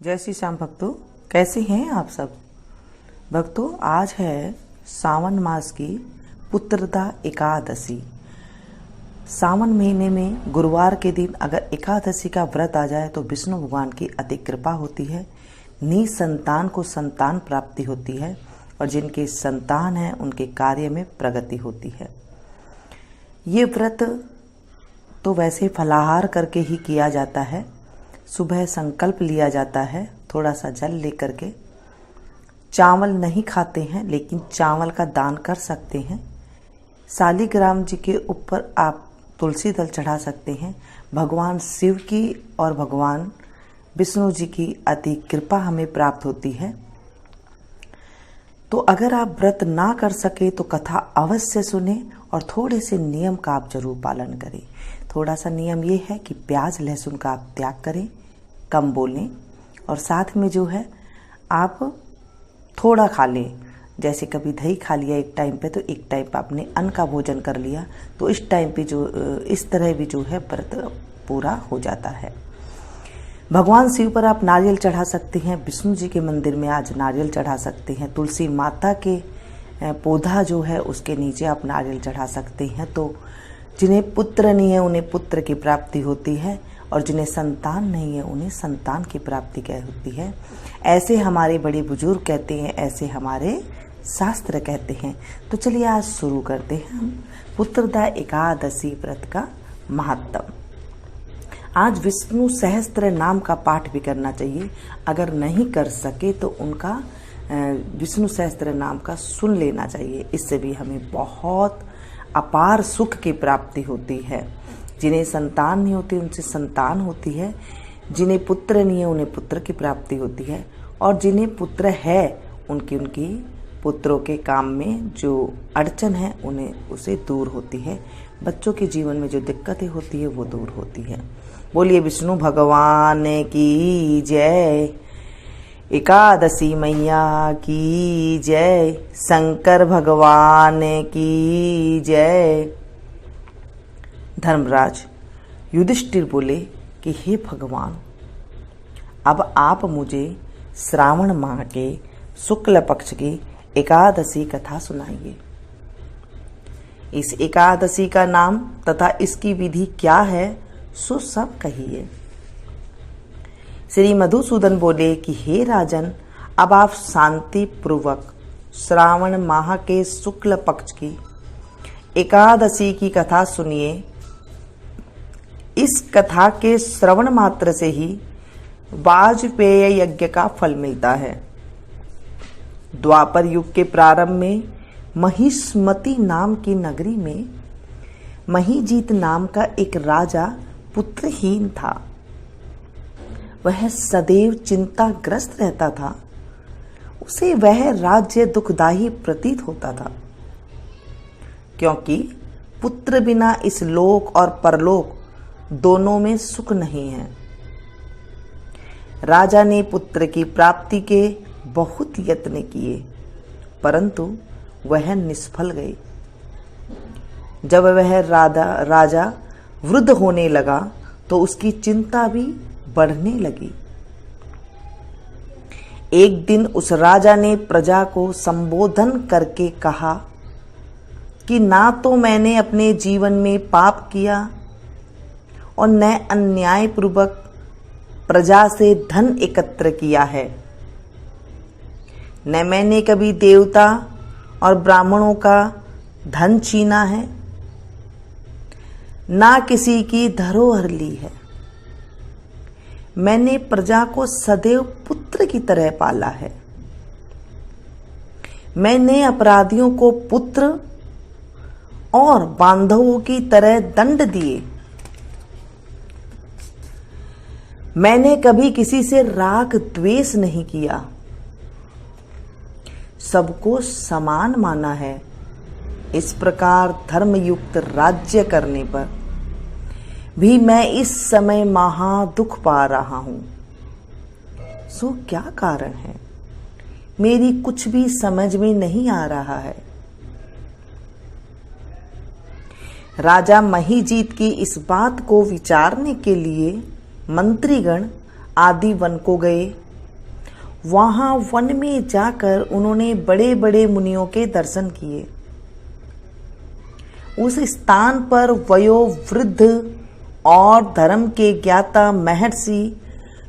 जय श्री श्याम भक्तों, कैसे हैं आप सब भक्तों। आज है सावन मास की पुत्रदा एकादशी। सावन महीने में गुरुवार के दिन अगर एकादशी का व्रत आ जाए तो विष्णु भगवान की अति कृपा होती है। निसंतान को संतान प्राप्ति होती है और जिनके संतान हैं उनके कार्य में प्रगति होती है। ये व्रत तो वैसे फलाहार करके ही किया जाता है। सुबह संकल्प लिया जाता है, थोड़ा सा जल लेकर के। चावल नहीं खाते हैं लेकिन चावल का दान कर सकते हैं। शालिग्राम जी के ऊपर आप तुलसी दल चढ़ा सकते हैं। भगवान शिव की और भगवान विष्णु जी की अति कृपा हमें प्राप्त होती है। तो अगर आप व्रत ना कर सके तो कथा अवश्य सुने और थोड़े से नियम का आप जरूर पालन करें। थोड़ा सा नियम ये है कि प्याज लहसुन का आप त्याग करें, कम बोलें और साथ में जो है आप थोड़ा खा लें। जैसे कभी दही खा लिया एक टाइम पे तो एक टाइम पे आपने अन्न का भोजन कर लिया, तो इस टाइम पे जो इस तरह भी जो है व्रत पूरा हो जाता है। भगवान शिव पर आप नारियल चढ़ा सकते हैं। विष्णु जी के मंदिर में आज नारियल चढ़ा सकते हैं। तुलसी माता के पौधा जो है उसके नीचे आप नारियल चढ़ा सकते हैं। तो जिन्हें पुत्र नहीं है उन्हें पुत्र की प्राप्ति होती है और जिन्हें संतान नहीं है उन्हें संतान की प्राप्ति क्या होती है। ऐसे हमारे बड़े बुजुर्ग कहते हैं, ऐसे हमारे शास्त्र कहते हैं। तो चलिए आज शुरू करते हैं हम पुत्रदा एकादशी व्रत का महत्व। आज विष्णु सहस्त्र नाम का पाठ भी करना चाहिए। अगर नहीं कर सके तो उनका विष्णु सहस्त्र नाम का सुन लेना चाहिए। इससे भी हमें बहुत अपार सुख की प्राप्ति होती है। जिन्हें संतान नहीं होती उनसे संतान होती है। जिन्हें पुत्र नहीं है उन्हें पुत्र की प्राप्ति होती है और जिन्हें पुत्र है उनकी पुत्रों के काम में जो अड़चन है उन्हें उसे दूर होती है। बच्चों के जीवन में जो दिक्कतें होती है वो दूर होती है। बोलिए विष्णु भगवान की जय, एकादशी मैया की जय, शंकर भगवान की जय। धर्मराज युधिष्ठिर बोले कि हे भगवान, अब आप मुझे श्रावण माह के शुक्ल पक्ष की एकादशी कथा सुनाइए। इस एकादशी का नाम तथा इसकी विधि क्या है सो सब कहिए। श्री मधुसूदन बोले कि हे राजन, अब आप शांति पूर्वक श्रावण माह के शुक्ल पक्ष की एकादशी की कथा सुनिए। इस कथा के श्रवण मात्र से ही वाजपेय यज्ञ का फल मिलता है। द्वापर युग के प्रारंभ में महिष्मति नाम की नगरी में महीजीत नाम का एक राजा पुत्रहीन था। वह सदैव चिंताग्रस्त रहता था। उसे वह राज्य दुखदायी प्रतीत होता था क्योंकि पुत्र बिना इस लोक और परलोक दोनों में सुख नहीं है। राजा ने पुत्र की प्राप्ति के बहुत यत्न किए परंतु वह निष्फल गए। जब वह राजा वृद्ध होने लगा तो उसकी चिंता भी बढ़ने लगी। एक दिन उस राजा ने प्रजा को संबोधन करके कहा कि ना तो मैंने अपने जीवन में पाप किया और न अन्याय पूर्वक प्रजा से धन एकत्र किया है, न मैंने कभी देवता और ब्राह्मणों का धन छीना है, ना किसी की धरोहर ली है। मैंने प्रजा को सदैव पुत्र की तरह पाला है। मैंने अपराधियों को पुत्र और बांधवों की तरह दंड दिए। मैंने कभी किसी से राग द्वेष नहीं किया। सबको समान माना है। इस प्रकार धर्मयुक्त राज्य करने पर भी मैं इस समय महा दुख पा रहा हूं। सो क्या कारण है? मेरी कुछ भी समझ में नहीं आ रहा है। राजा महीजीत की इस बात को विचारने के लिए मंत्रीगण आदि वन को गए वहां वन में जाकर उन्होंने बड़े बड़े मुनियों के दर्शन किए। उस स्थान पर वयोवृद्ध और धर्म के ज्ञाता महर्षि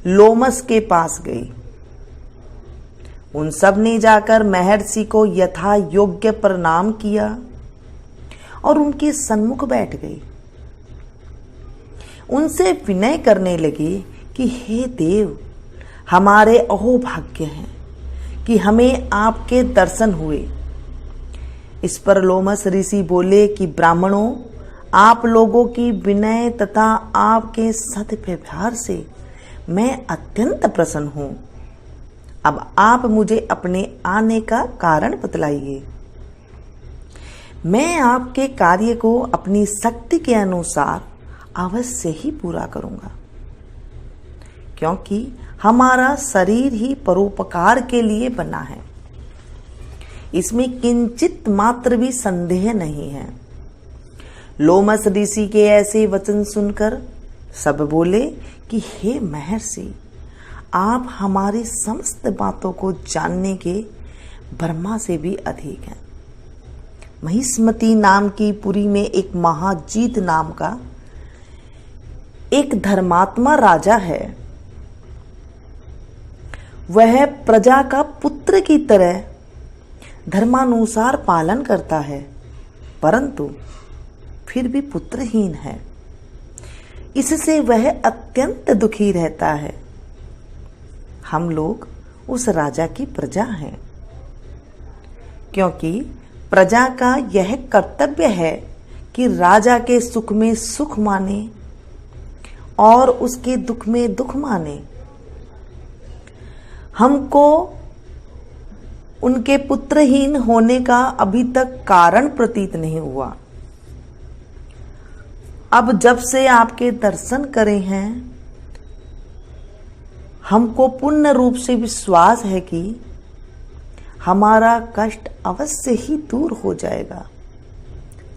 लोमस के पास गई। उन सब ने जाकर महर्षि को यथा योग्य प्रणाम किया और उनके सन्मुख बैठ गई। उनसे विनय करने लगे कि हे देव, हमारे अहोभाग्य हैं कि हमें आपके दर्शन हुए। इस पर लोमस ऋषि बोले कि ब्राह्मणों, आप लोगों की विनय तथा आपके सद्व्यवहार से मैं अत्यंत प्रसन्न हूं। अब आप मुझे अपने आने का कारण बतलाइए। मैं आपके कार्य को अपनी शक्ति के अनुसार अवश्य ही पूरा करूंगा, क्योंकि हमारा शरीर ही परोपकार के लिए बना है, इसमें किंचित मात्र भी संदेह नहीं है। लोमस ऋषि के ऐसे वचन सुनकर सब बोले कि हे महर्षि, आप हमारी समस्त बातों को जानने के ब्रह्मा से भी अधिक हैं। महिष्मती नाम की पुरी में एक महाजीत नाम का एक धर्मात्मा राजा है। वह प्रजा का पुत्र की तरह धर्मानुसार पालन करता है, परंतु फिर भी पुत्रहीन है। इससे वह अत्यंत दुखी रहता है। हम लोग उस राजा की प्रजा हैं, क्योंकि प्रजा का यह कर्तव्य है कि राजा के सुख में सुख माने और उसके दुख में दुख माने। हमको उनके पुत्रहीन होने का अभी तक कारण प्रतीत नहीं हुआ। अब जब से आपके दर्शन करे हैं, हमको पूर्ण रूप से विश्वास है कि हमारा कष्ट अवश्य ही दूर हो जाएगा।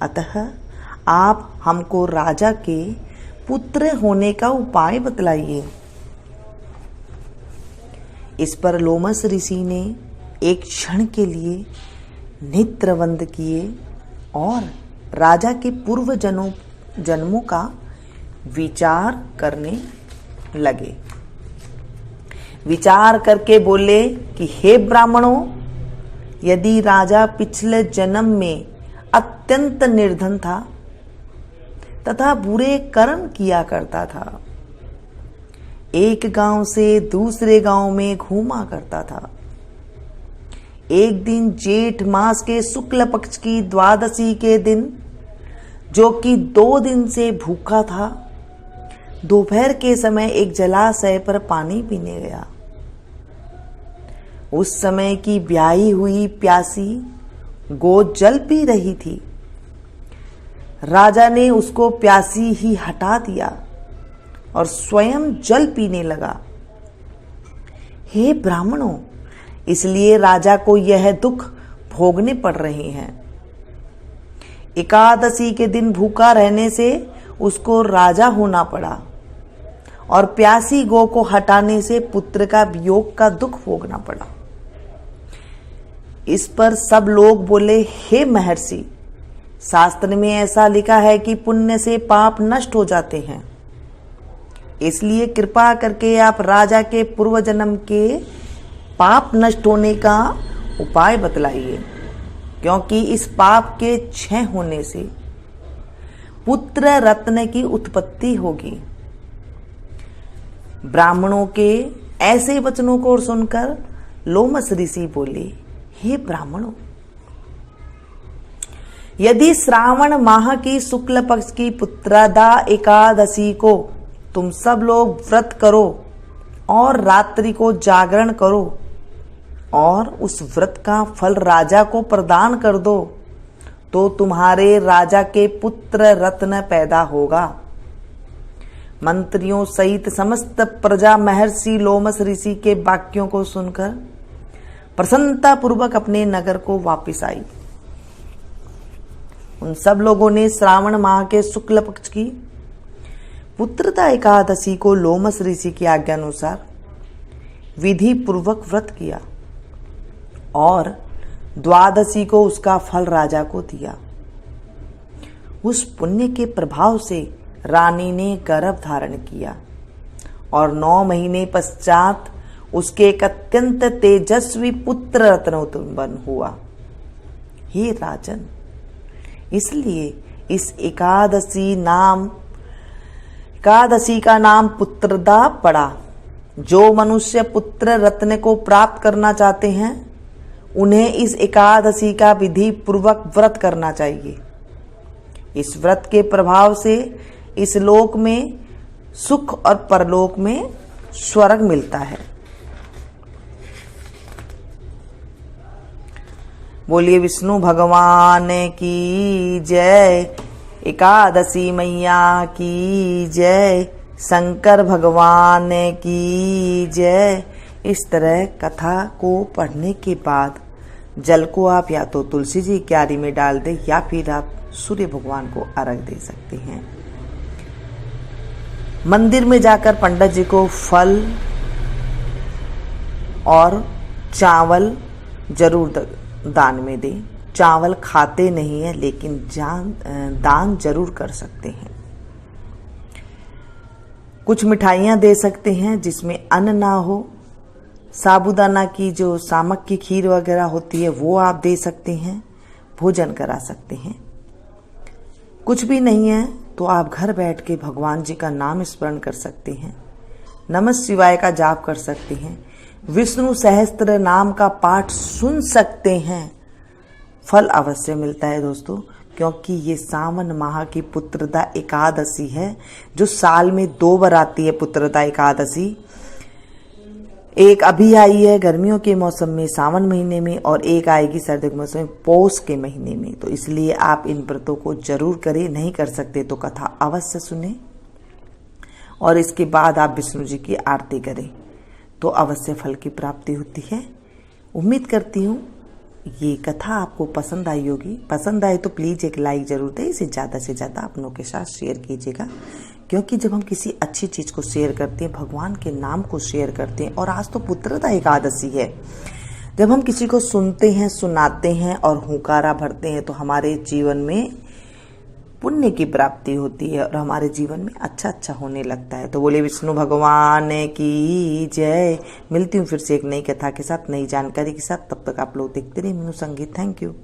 अतः आप हमको राजा के पुत्र होने का उपाय बतलाइए। इस पर लोमस ऋषि ने एक क्षण के लिए नेत्र बंद किए और राजा के पूर्व जन्मों का विचार करने लगे। विचार करके बोले कि हे ब्राह्मणों, यदि राजा पिछले जन्म में अत्यंत निर्धन था तथा बुरे कर्म किया करता था, एक गांव से दूसरे गांव में घूमा करता था, एक दिन जेठ मास के शुक्ल पक्ष की द्वादशी के दिन, जो कि 2 दिन से भूखा था, दोपहर के समय एक जलाशय पर पानी पीने गया। उस समय की ब्याही हुई प्यासी गो जल पी रही थी। राजा ने उसको प्यासी ही हटा दिया और स्वयं जल पीने लगा। हे ब्राह्मणों, इसलिए राजा को यह दुख भोगने पड़ रहे हैं। एकादशी के दिन भूखा रहने से उसको राजा होना पड़ा और प्यासी गो को हटाने से पुत्र का वियोग का दुख भोगना पड़ा। इस पर सब लोग बोले, हे महर्षि, शास्त्र में ऐसा लिखा है कि पुण्य से पाप नष्ट हो जाते हैं, इसलिए कृपा करके आप राजा के पूर्व जन्म के पाप नष्ट होने का उपाय बतलाइए, क्योंकि इस पाप के क्षय होने से पुत्र रत्न की उत्पत्ति होगी। ब्राह्मणों के ऐसे वचनों को सुनकर लोमस ऋषि बोले, हे ब्राह्मणों, यदि श्रावण माह की शुक्ल पक्ष की पुत्रदा एकादशी को तुम सब लोग व्रत करो और रात्रि को जागरण करो और उस व्रत का फल राजा को प्रदान कर दो, तो तुम्हारे राजा के पुत्र रत्न पैदा होगा। मंत्रियों सहित समस्त प्रजा महर्षि लोमस ऋषि के वाक्यों को सुनकर प्रसन्नता पूर्वक अपने नगर को वापस आई। उन सब लोगों ने श्रावण माह के शुक्ल पक्ष की पुत्रदा एकादशी को लोमस ऋषि की आज्ञा अनुसार विधि पूर्वक व्रत किया और द्वादशी को उसका फल राजा को दिया। उस पुण्य के प्रभाव से रानी ने गर्भ धारण किया और 9 महीने पश्चात उसके एक अत्यंत तेजस्वी पुत्र रत्न उत्पन्न हुआ। हे राजन, इसलिए इस एकादशी का नाम पुत्रदा पड़ा। जो मनुष्य पुत्र रत्न को प्राप्त करना चाहते हैं उन्हें इस एकादशी का विधि पूर्वक व्रत करना चाहिए। इस व्रत के प्रभाव से इस लोक में सुख और परलोक में स्वर्ग मिलता है। बोलिए विष्णु भगवान की जय, एकादशी मैया की जय, शंकर भगवान की जय। इस तरह कथा को पढ़ने के बाद जल को आप या तो तुलसी जी की क्यारी में डाल दें या फिर आप सूर्य भगवान को अर्घ दे सकते हैं। मंदिर में जाकर पंडित जी को फल और चावल जरूर दान में दें। चावल खाते नहीं है लेकिन दान जरूर कर सकते हैं। कुछ मिठाइयाँ दे सकते हैं जिसमें अन्न ना हो। साबूदाना की जो सामक की खीर वगैरह होती है वो आप दे सकते हैं, भोजन करा सकते हैं। कुछ भी नहीं है तो आप घर बैठ के भगवान जी का नाम स्मरण कर सकते हैं, नमः शिवाय का जाप कर सकते हैं, विष्णु सहस्त्र नाम का पाठ सुन सकते हैं। फल अवश्य मिलता है दोस्तों, क्योंकि ये सावन माह की पुत्रदा एकादशी है जो साल में 2 बार आती है। पुत्रदा एकादशी एक अभी आई है गर्मियों के मौसम में सावन महीने में और एक आएगी सर्दियों के मौसम में पौष के महीने में। तो इसलिए आप इन व्रतों को जरूर करें। नहीं कर सकते तो कथा अवश्य सुने और इसके बाद आप विष्णु जी की आरती करें तो अवश्य फल की प्राप्ति होती है। उम्मीद करती हूँ ये कथा आपको पसंद आई होगी। पसंद आए तो प्लीज़ एक लाइक जरूर दें। इसे ज़्यादा से ज़्यादा अपनों के साथ शेयर कीजिएगा, क्योंकि जब हम किसी अच्छी चीज़ को शेयर करते हैं, भगवान के नाम को शेयर करते हैं, और आज तो पुत्रदा एकादशी है, जब हम किसी को सुनते हैं, सुनाते हैं और हुंकारा भरते हैं तो हमारे जीवन में पुण्य की प्राप्ति होती है और हमारे जीवन में अच्छा होने लगता है। तो बोले विष्णु भगवान की जय। मिलती हूँ फिर से एक नई कथा के साथ, नई जानकारी के साथ। तब तक आप लोग देखते रहिए मीनू संगीत। Thank you.